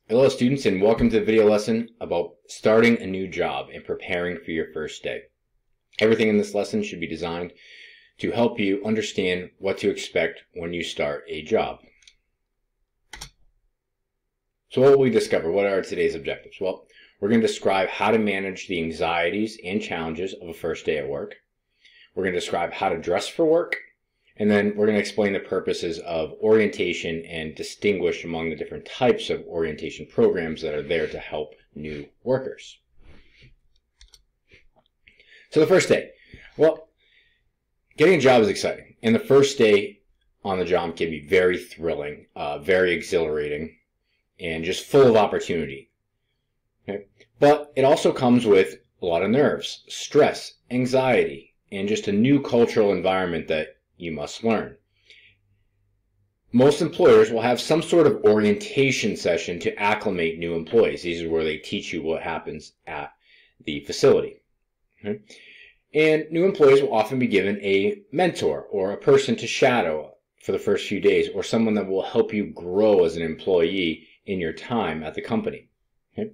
Hello students, and welcome to the video lesson about starting a new job and preparing for your first day. Everything in this lesson should be designed to help you understand what to expect when you start a job. So what will we discover? What are today's objectives? Well, we're going to describe how to manage the anxieties and challenges of a first day at work. We're going to describe how to dress for work. And then we're going to explain the purposes of orientation and distinguish among the different types of orientation programs that are there to help new workers. So the first day. Well, getting a job is exciting. And the first day on the job can be very thrilling, very exhilarating, and just full of opportunity. Okay? But it also comes with a lot of nerves, stress, anxiety, and just a new cultural environment that you must learn. Most employers will have some sort of orientation session to acclimate new employees. These are where they teach you what happens at the facility. Okay? And new employees will often be given a mentor or a person to shadow for the first few days, or someone that will help you grow as an employee in your time at the company. Okay?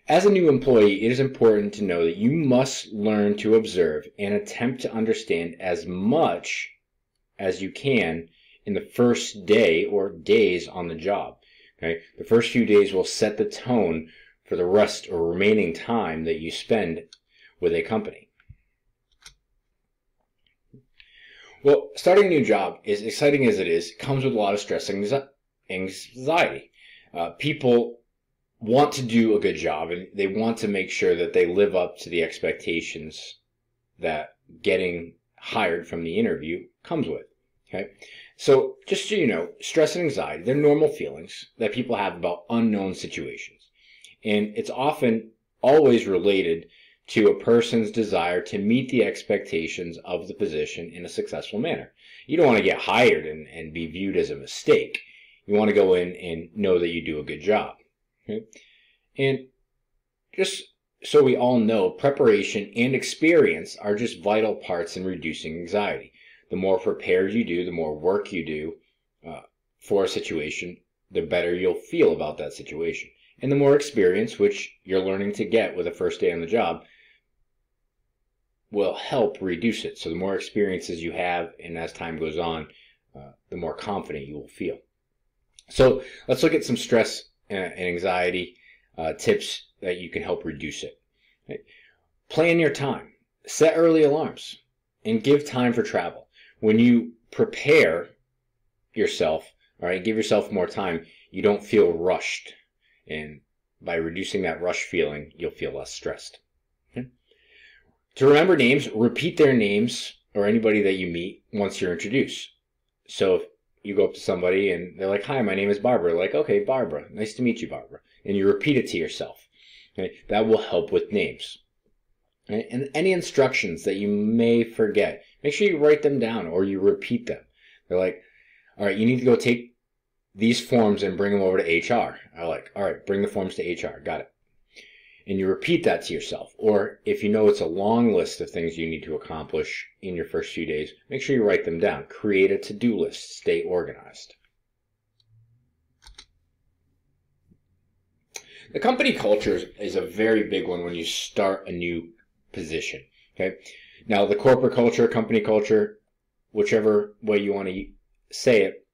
As a new employee, it is important to know that you must learn to observe and attempt to understand as much as you can in the first day or days on the job. Okay? The first few days will set the tone for the rest or remaining time that you spend with a company. Well, starting a new job, as exciting as it is, comes with a lot of stress and anxiety. People want to do a good job, and they want to make sure that they live up to the expectations that getting hired from the interview comes with. Okay? So just so you know, stress and anxiety, they're normal feelings that people have about unknown situations. And it's often always related to a person's desire to meet the expectations of the position in a successful manner. You don't want to get hired and be viewed as a mistake. You want to go in and know that you do a good job. Okay? And just so we all know, preparation and experience are just vital parts in reducing anxiety. The more prepared you do, the more work you do for a situation, the better you'll feel about that situation. And the more experience, which you're learning to get with the first day on the job, will help reduce it. So the more experiences you have, and as time goes on, the more confident you will feel. So let's look at some stress and anxiety tips that you can help reduce it. Right? Plan your time. Set early alarms and give time for travel. When you prepare yourself, all right, give yourself more time, you don't feel rushed. And by reducing that rush feeling, you'll feel less stressed. Okay? To remember names, repeat their names or anybody that you meet once you're introduced. So if you go up to somebody and they're like, "Hi, my name is Barbara." Like, "Okay, Barbara. Nice to meet you, Barbara." And you repeat it to yourself. Okay? That will help with names. Okay? And any instructions that you may forget, make sure you write them down or you repeat them. They're like, "All right, you need to go take these forms and bring them over to HR." I'm like, "All right, bring the forms to HR. Got it." And you repeat that to yourself. Or if you know it's a long list of things you need to accomplish in your first few days, make sure you write them down. Create a to-do list. Stay organized. The company culture is a very big one when you start a new position. Okay? Now, the corporate culture, company culture, whichever way you want to say it,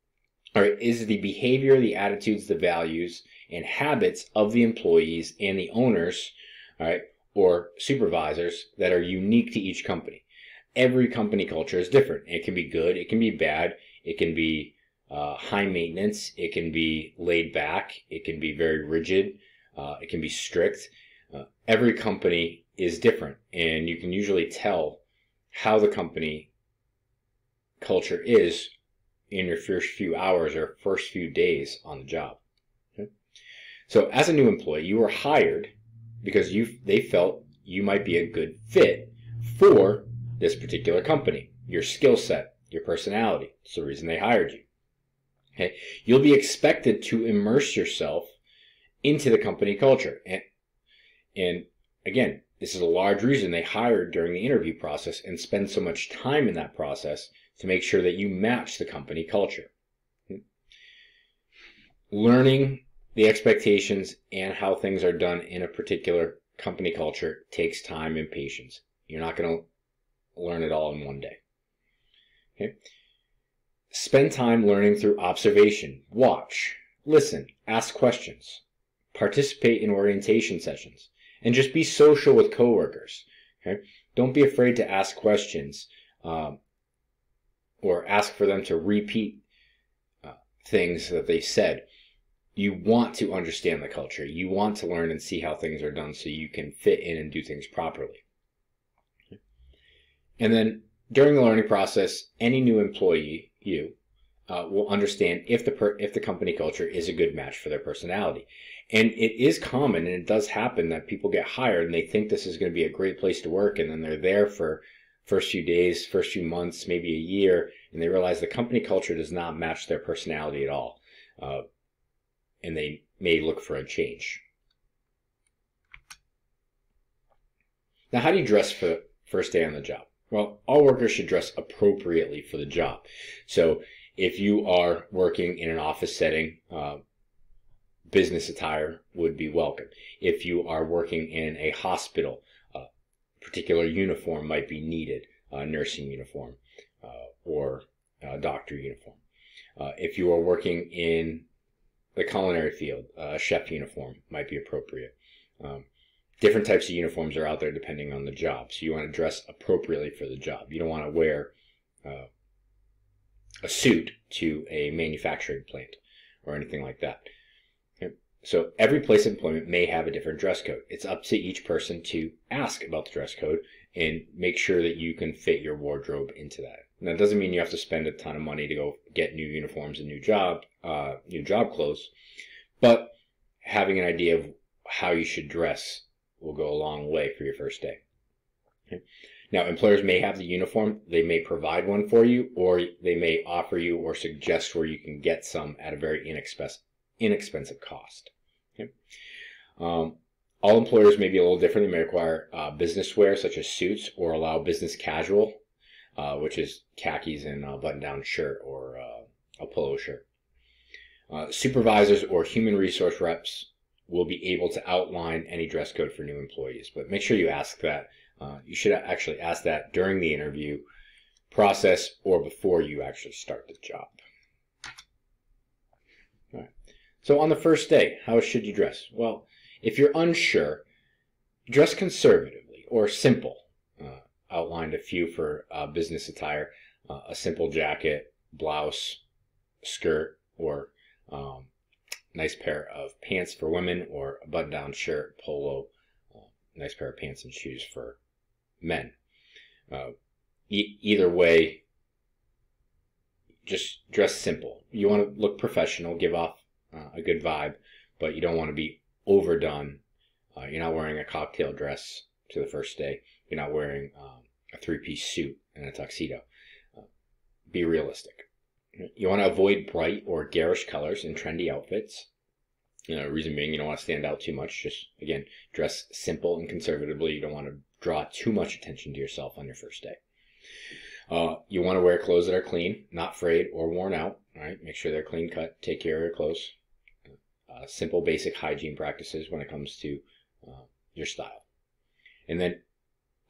all right, is the behavior, the attitudes, the values, and habits of the employees and the owners, all right, or supervisors that are unique to each company. Every company culture is different. It can be good, it can be bad, it can be high maintenance, it can be laid back, it can be very rigid, it can be strict. Every company is different, and you can usually tell how the company culture is in your first few hours or first few days on the job. Okay? So as a new employee, you were hired because they felt you might be a good fit for this particular company. Your skill set, your personality. It's the reason they hired you. Okay? You'll be expected to immerse yourself into the company culture. And again, this is a large reason they hired during the interview process and spend so much time in that process to make sure that you match the company culture. Learning the expectations and how things are done in a particular company culture takes time and patience. You're not going to learn it all in one day. Okay? Spend time learning through observation. Watch, listen, ask questions, participate in orientation sessions, and just be social with coworkers. Okay? Don't be afraid to ask questions or ask for them to repeat things that they said. You want to understand the culture. You want to learn and see how things are done so you can fit in and do things properly. And then during the learning process, any new employee, will understand if the company culture is a good match for their personality. And it is common, and it does happen, that people get hired and they think this is going to be a great place to work, and then they're there for first few days, first few months, maybe a year, and they realize the company culture does not match their personality at all. And they may look for a change. Now, how do you dress for the first day on the job? Well, all workers should dress appropriately for the job. So if you are working in an office setting, business attire would be welcome. If you are working in a hospital, a particular uniform might be needed, a nursing uniform or a doctor uniform. If you are working in the culinary field, a chef uniform might be appropriate. Different types of uniforms are out there depending on the job. So you want to dress appropriately for the job. You don't want to wear a suit to a manufacturing plant or anything like that. Okay? So every place of employment may have a different dress code. It's up to each person to ask about the dress code and make sure that you can fit your wardrobe into that. Now, it doesn't mean you have to spend a ton of money to go get new uniforms and new job clothes, but having an idea of how you should dress will go a long way for your first day. Okay? Now, employers may have the uniform. They may provide one for you, or they may offer you or suggest where you can get some at a very inexpensive cost. Okay? All employers may be a little different. They may require business wear, such as suits, or allow business casual, which is khakis and a button-down shirt or a polo shirt. Supervisors or human resource reps will be able to outline any dress code for new employees, but make sure you ask that. You should actually ask that during the interview process or before you actually start the job. All right. So on the first day, how should you dress? Well, if you're unsure, dress conservatively or simple. Outlined a few for business attire: a simple jacket, blouse, skirt, or nice pair of pants for women, or a button-down shirt, polo, nice pair of pants and shoes for men. Either way, just dress simple. You want to look professional, give off a good vibe, but you don't want to be overdone. You're not wearing a cocktail dress to the first day. You're not wearing a three-piece suit and a tuxedo. Be realistic. You want to avoid bright or garish colors in trendy outfits. Reason being, you don't want to stand out too much. Just, again, dress simple and conservatively. You don't want to draw too much attention to yourself on your first day. You want to wear clothes that are clean, not frayed or worn out. All right? Make sure they're clean cut. Take care of your clothes. Simple, basic hygiene practices when it comes to your style. And then,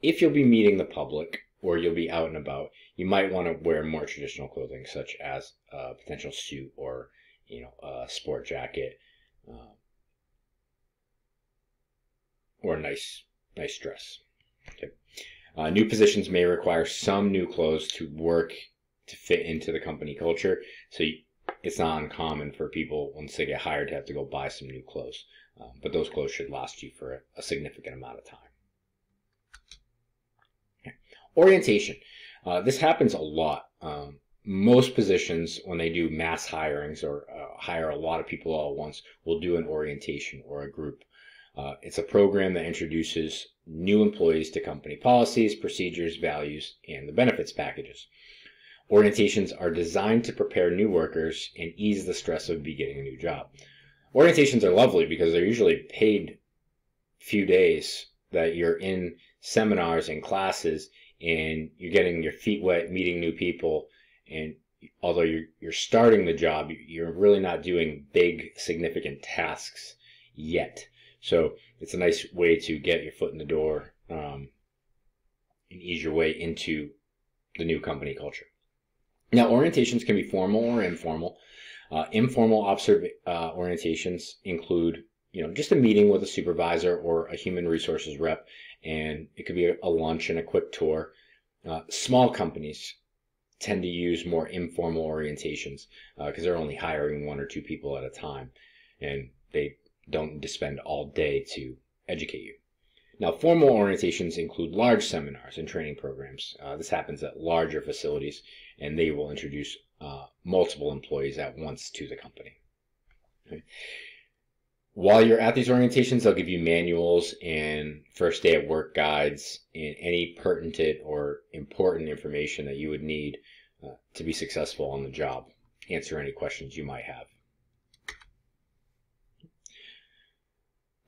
if you'll be meeting the public or you'll be out and about, you might want to wear more traditional clothing, such as a potential suit or a sport jacket, or a nice dress. Okay. New positions may require some new clothes to work to fit into the company culture, so it's not uncommon for people, once they get hired, to have to go buy some new clothes. But those clothes should last you for a significant amount of time. Okay. Orientation. This happens a lot. Most positions, when they do mass hirings or hire a lot of people all at once, will do an orientation or a group. It's a program that introduces new employees to company policies, procedures, values, and the benefits packages. Orientations are designed to prepare new workers and ease the stress of beginning a new job. Orientations are lovely because they're usually paid few days that you're in seminars and classes, and you're getting your feet wet, meeting new people, and although you're starting the job, you're really not doing big, significant tasks yet. So it's a nice way to get your foot in the door and ease your way into the new company culture. Now, orientations can be formal or informal. Informal orientations include, just a meeting with a supervisor or a human resources rep, and it could be a lunch and a quick tour. Small companies tend to use more informal orientations because they're only hiring 1 or 2 people at a time, and they don't need to spend all day to educate you. Now, formal orientations include large seminars and training programs. This happens at larger facilities, and they will introduce multiple employees at once to the company. Okay. While you're at these orientations, they'll give you manuals and first day at work guides and any pertinent or important information that you would need to be successful on the job. Answer any questions you might have.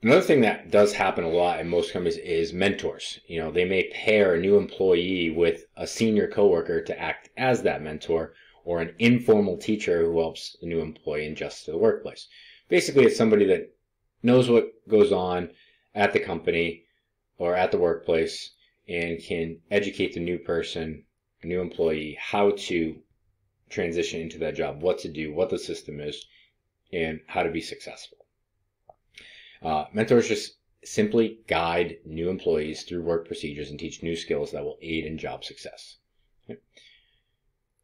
Another thing that does happen a lot in most companies is mentors. They may pair a new employee with a senior coworker to act as that mentor, or an informal teacher who helps the new employee adjust to the workplace. Basically, it's somebody that knows what goes on at the company or at the workplace and can educate the new person, new employee, how to transition into that job, what to do, what the system is, and how to be successful. Mentors just simply guide new employees through work procedures and teach new skills that will aid in job success. Okay.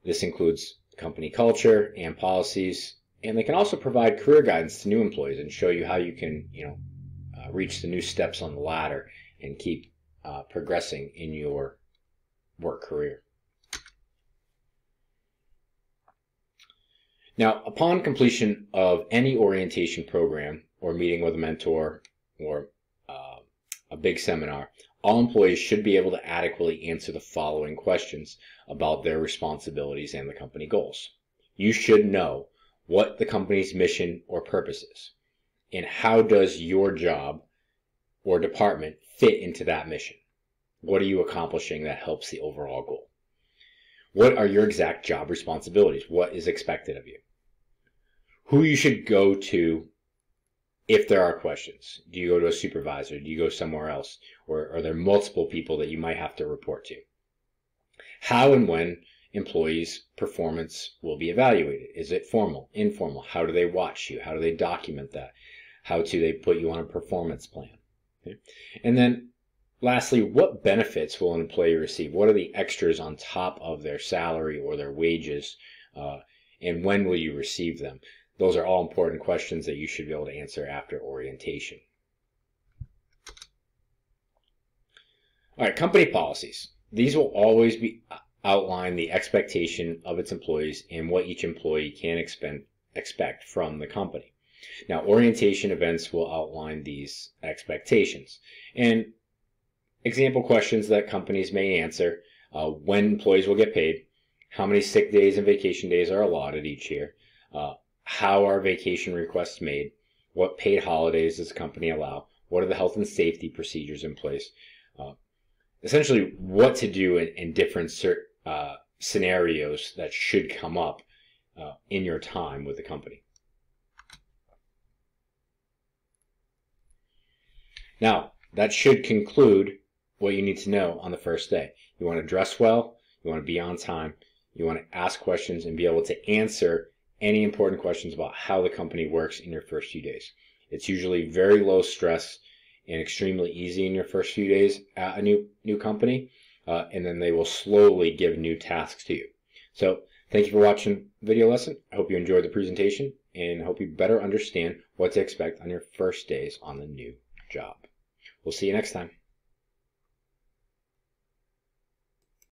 This includes company culture and policies, and they can also provide career guidance to new employees and show you how you can, reach the new steps on the ladder and keep progressing in your work career. Now, upon completion of any orientation program or meeting with a mentor or a big seminar, all employees should be able to adequately answer the following questions about their responsibilities and the company goals. You should know what the company's mission or purpose is, and how does your job or department fit into that mission? What are you accomplishing that helps the overall goal? What are your exact job responsibilities? What is expected of you? Who you should go to if there are questions. Do you go to a supervisor? Do you go somewhere else? Or are there multiple people that you might have to report to? How and when employees' performance will be evaluated. Is it formal, informal? How do they watch you? How do they document that? How do they put you on a performance plan? Okay. And then lastly, what benefits will an employee receive? What are the extras on top of their salary or their wages? And when will you receive them? Those are all important questions that you should be able to answer after orientation. All right, company policies. These will always outline the expectation of its employees and what each employee can expect from the company. Now, orientation events will outline these expectations. And example questions that companies may answer: when employees will get paid, how many sick days and vacation days are allotted each year, how are vacation requests made, what paid holidays does the company allow, what are the health and safety procedures in place, essentially what to do in different scenarios that should come up in your time with the company. Now, that should conclude what you need to know on the first day. You want to dress well, you want to be on time, you want to ask questions and be able to answer any important questions about how the company works in your first few days. It's usually very low stress and extremely easy in your first few days at a new company, and then they will slowly give new tasks to you. So thank you for watching the video lesson. I hope you enjoyed the presentation and hope you better understand what to expect on your first days on the new job. We'll see you next time.